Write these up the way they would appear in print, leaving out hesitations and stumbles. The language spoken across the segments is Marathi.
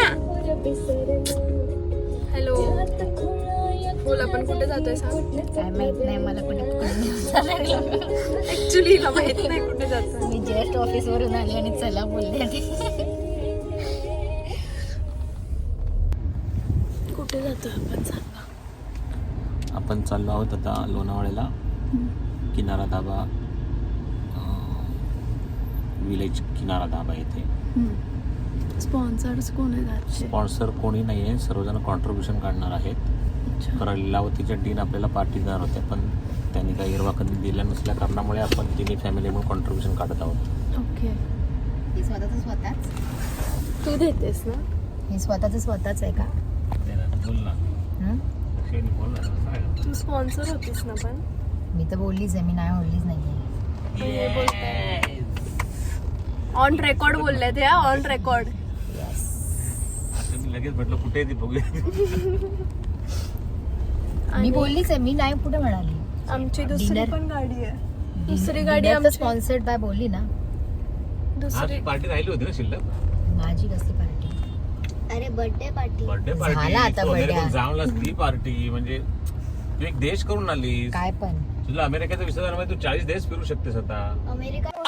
ना. हॅलो, बोल आपण कुठे जातोय सांग. काय माहित नाही मला कुठे ऍक्च्युली हिला माहित नाही कुठे जातोय. मी जस्ट ऑफिस वरून आले आणि चला बोलले. कुठे जातोय आपण सांगा. आपण चाललो आहोत आता लोणावळ्याला. किनारा धाबा, विलेज किनारा धाबा येथे. स्पॉन्सर्स कोण आहेत? स्पॉन्सर कोणी नाही आहे, सर्वजण कॉन्ट्रीब्युशन काढणार आहेत. कारण लीलावतीच्या डीन आपल्याला पार्टी देणार होते, पण त्यांनी काही हिरवा कंदी दिला नसल्या कारणामुळे आपण तिन्ही फॅमिली म्हणून कॉन्ट्रीब्युशन काढत आहोत. ओके, हे स्वतःच तू देतेस ना? हे स्वतःच आहे का? बोल ना. बोल ना. तू स्पॉन्सर होतीस ना पण. मी तर बोललीच आहे, मी नाही बोललीच नाहीये. ऑन रेकॉर्ड बोलले ते, ऑन रेकॉर्ड. मी लगेच म्हटलं कुठे ती बघूया. मी बोललीच आहे, मी नाही कुठे म्हणाली. आमची दुसरी Dinner- पण गाडी आहे. दुसरी गाडी आमची स्पॉन्सर्ड बाय बोलली ना. दुसरी पार्टी राहिली होती ना शिल्लक. माझी कसली पार्टी? अरे बर्थडे पार्टी. बर्थडे झाला आता birthday. जाऊनलाच ती पार्टी म्हणजे तू एक देश करून आली. काय पण तुला अमेरिकेचा विसा झाल्यामुळे तू 40 देश फिरू शकतेस आता.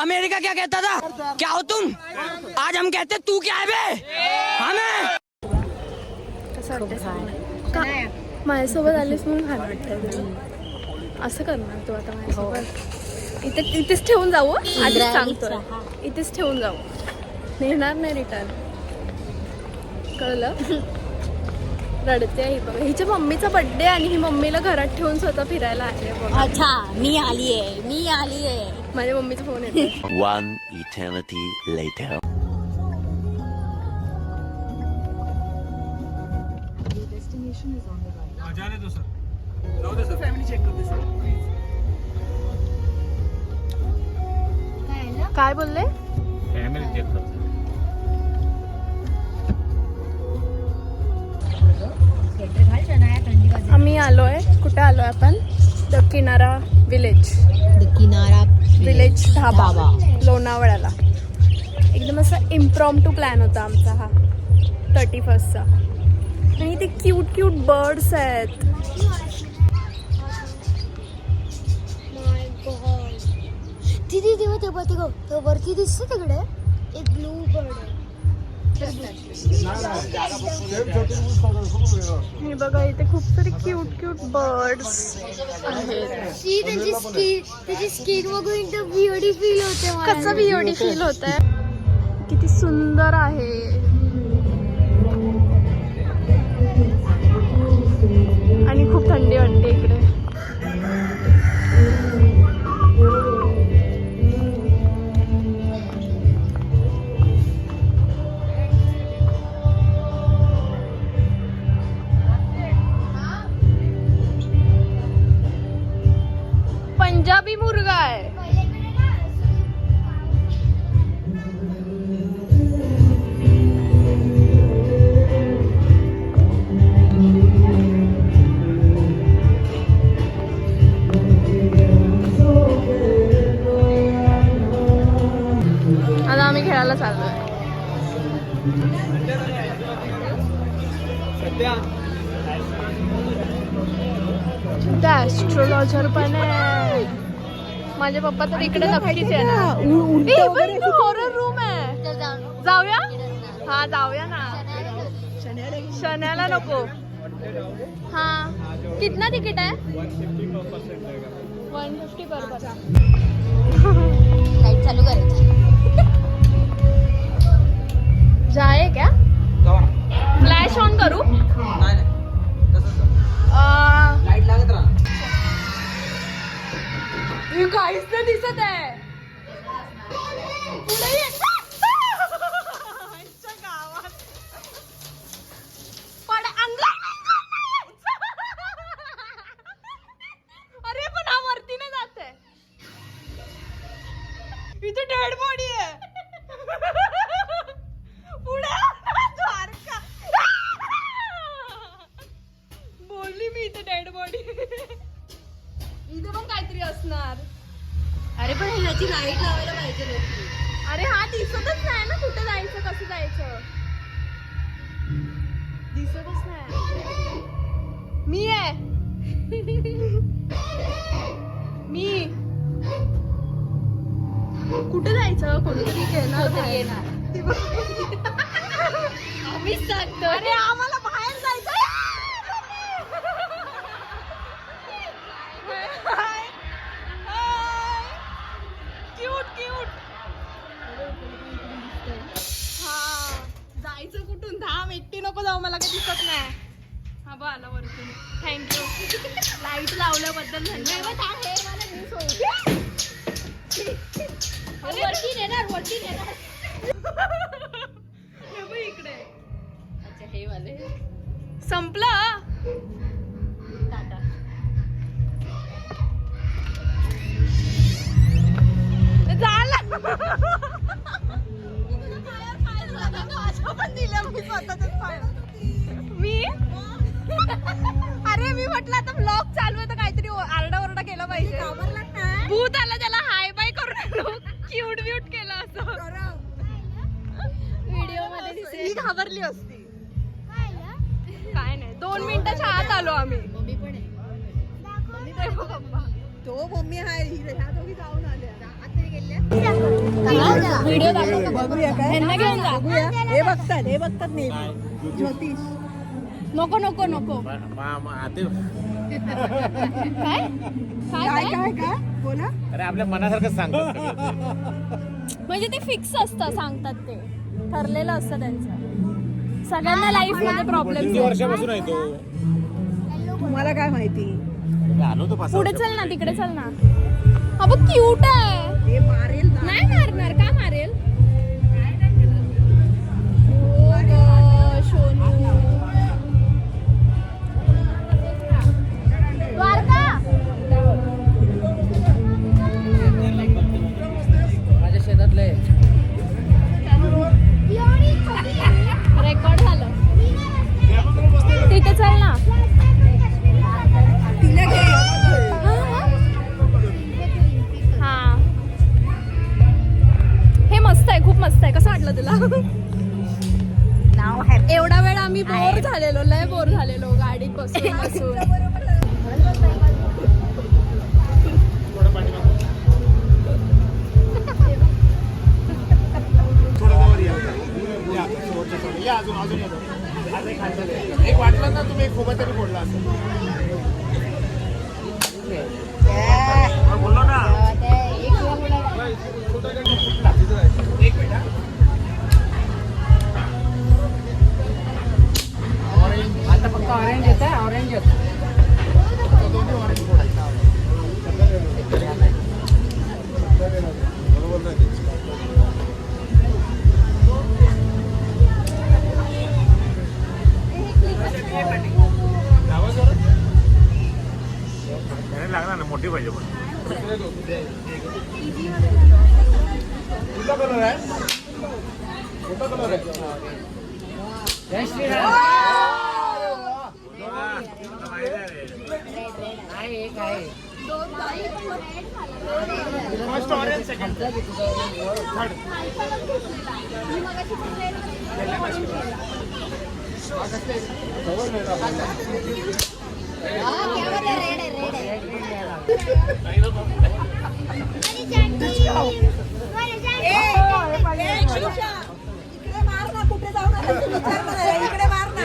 अमेरिका क्या कहता था? क्या हो तुम? आज हम कहते तू क्या है बे? हमें कसं वाटतं? माझ्यासोबत आलीस म्हणून छान वाटतं. असं करणार तू आता माझ्यासोबत? इथेच ठेवून जाऊ. आधीच सांगतोय, इथेच ठेवून जाऊ. नेणार नाही रिटर्न, कळलं? रडते ही बघा. हिच्या मम्मीचा बर्थडे आणि ही मम्मीला घरात ठेवून स्वतः फिरायला आली बघा. अच्छा, मी आलीये. माझ्या मम्मीचा फोन येतो. One eternity later. काय बोलले? फॅमिली चेक कर. आम्ही आलोय, कुठे आलोय आपण? द किनारा विलेज धाबा लोणावळ्याला. एकदम असा इम्प्रॉम्प्टू प्लॅन होता आमचा हा 31st चा. आणि ते क्यूट बर्ड्स आहेत. दीदी तेव्हा ते वरती दिसतं तिकडे एक ब्लू बर्ड आहे. हे बघा, इथे खूप सारे क्यूट बर्ड्स आहेत. त्याची स्किन बघून तर विओडी फील होते मला. कसं विओडी फील होत आहे. किती सुंदर आहे. आणि खूप थंडी वाटते इकडे. पंजाबी मुर्गा आहे. आता आम्ही खेळायला चाललोय. ऍस्ट्रोलॉजर पण आहे. माझे पप्पा तर इकडे नक्कीच येणार. हॉरर रूम आहे. जाऊया? हा जाऊया ना. शण्याला नको. हा, कितना तिकीट आहे? 150 पर पर्सन. लाईट चालू करायची. जाए क्या? फ्लॅश ऑन करू? लाईट लागत राहा. काहीच नाही दिसत आहे. पुढे ये. गावात पण अरे पण हा वरती नाही जात आहे. इथे डेड बॉडी आहे. पुढे द्वारका. बोलली मी इथे डेड बॉडी. इथे पण काहीतरी असणार. अरे पण ह्याची लाईट लावायला पाहिजे होती. अरे हा दिसतच नाही ना, कुठे जायचं, कसं जायचं. दिसतच नाही. मी आहे. मी कुठे जायचं? कोणीतरी येणार. आम्हीच सांगतो. अरे आम्हाला बाहेर जायचं. क्यूट. हा जायचं कुठून? धाम एकटी नको जाऊ, मला काही दिसत नाही. हा बा आला वरतून. थँक्यू. लाईट लावल्याबद्दल धन्यवाद. वरती नेणार. हे बघ इकडे. अच्छा हे वाले संपलं. टाटा. झालं. पण दिलं मी स्वतःच मी. अरे मी म्हटलं आता ब्लॉग चालू आहे तर काहीतरी आरडाओरडा केला पाहिजे. भूत आला त्याला हाय बाय करून क्यूट ब्यूट केलं असं. व्हिडिओ मध्ये दिसेल. मी घाबरली असती. काय नाही 2 मिनिटाच्या आत आलो आम्ही. मम्मी पण आहे. तो मम्मी आहे. ह्या दोघी जाऊन आल्या. व्हिडिओ दाखव. बघूया काय ह्यांना घेऊन जा. बघूया. हे बघतात नेहमी. ज्योतिष नको काय बोला. अरे आपल्या मनासारखं सांगतो. म्हणजे ते फिक्स असतं, सांगतात ते ठरलेलं असतं त्यांचं. सगळ्यांना लाईफ मध्ये प्रॉब्लेम. किती वर्षापासून आहे तो? तुम्हाला काय माहिती. आलो तो पाच पुढे चल ना, तिकडे चल ना. हा बघ क्यूट आहे. हे मारेल ना. नाही मारणार. का मारेल? हो ग, सोनू. द्वारका. माझ्या शेतातले रेकॉर्ड झालं. तिथे चल ना. तिला घे. हा हे मस्त आहे, खूप मस्त आहे. कसं वाटलं तुला? एवढा वेळ आम्ही बोर झालेलो, लय बोर झालेलो गाडीत बसून. एक वाटलं ना तुम्ही एक खोबा तरी फोडला असेल. बोललो ना. एक मिनिट. आता फक्त ऑरेंज येत आहे. ऑरेंज येत. लागणार ना, मोठी पाहिजे पण. कुठला कलर आहे? कुठला कलर आहे? जय श्रीराम. आहे एक आहे. First orange, second third. इकडे मार ना. कुठे जाऊन आला तू विचार मला. इकडे मार ना.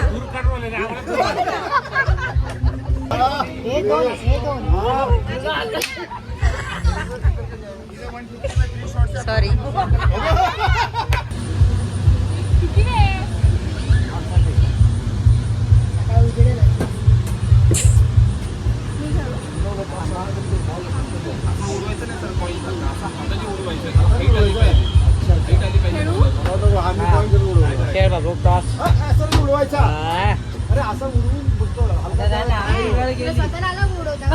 सॉरी. खेळ बाबू टॉस. असं उडवायचा. अरे असं उडवून बघतो. स्वतःला उडवता.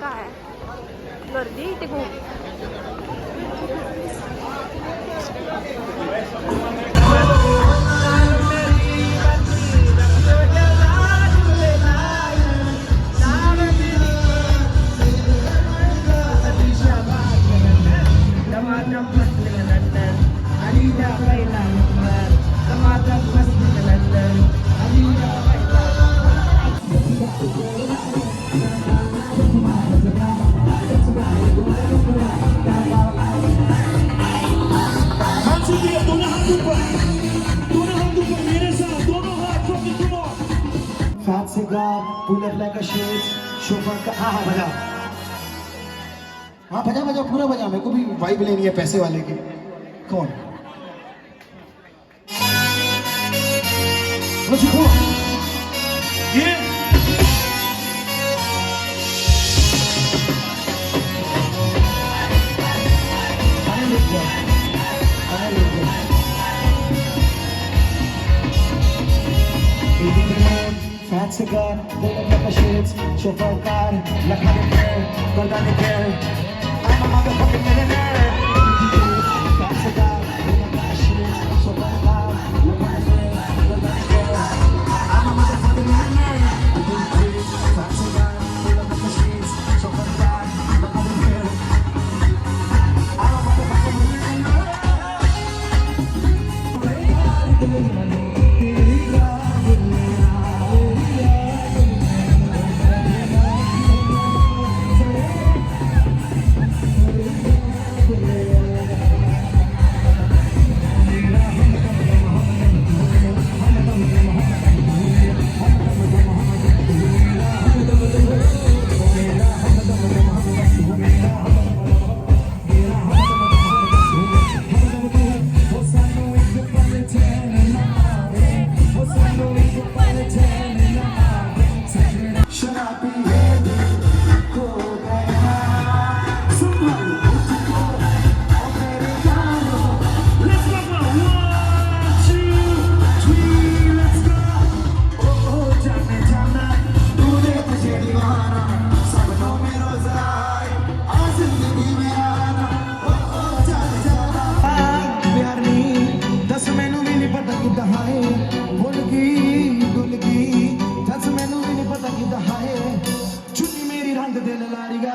काय गर्दी इथे खूप. Fat cigar, pull up like a shit, chauffeur का हाँ बजा, हाँ बजा बजा पूरा बजा, मेरे को भी वाइब लेनी है पैसे वाले की, कौन? मुझको ये Fat cigar, pull up like a shit, chauffeur car, लखा के care, गर्दा के care, I'm a motherfucking millionaire. Fat cigar, pull up like a shit, chauffeur car, लखा के care, गर्दा के care, I'm a motherfucking millionaire. Fat cigar, pull up like a shit, chauffeur car, लखा के care, I'm a motherfucking millionaire. रंग दिल लारिया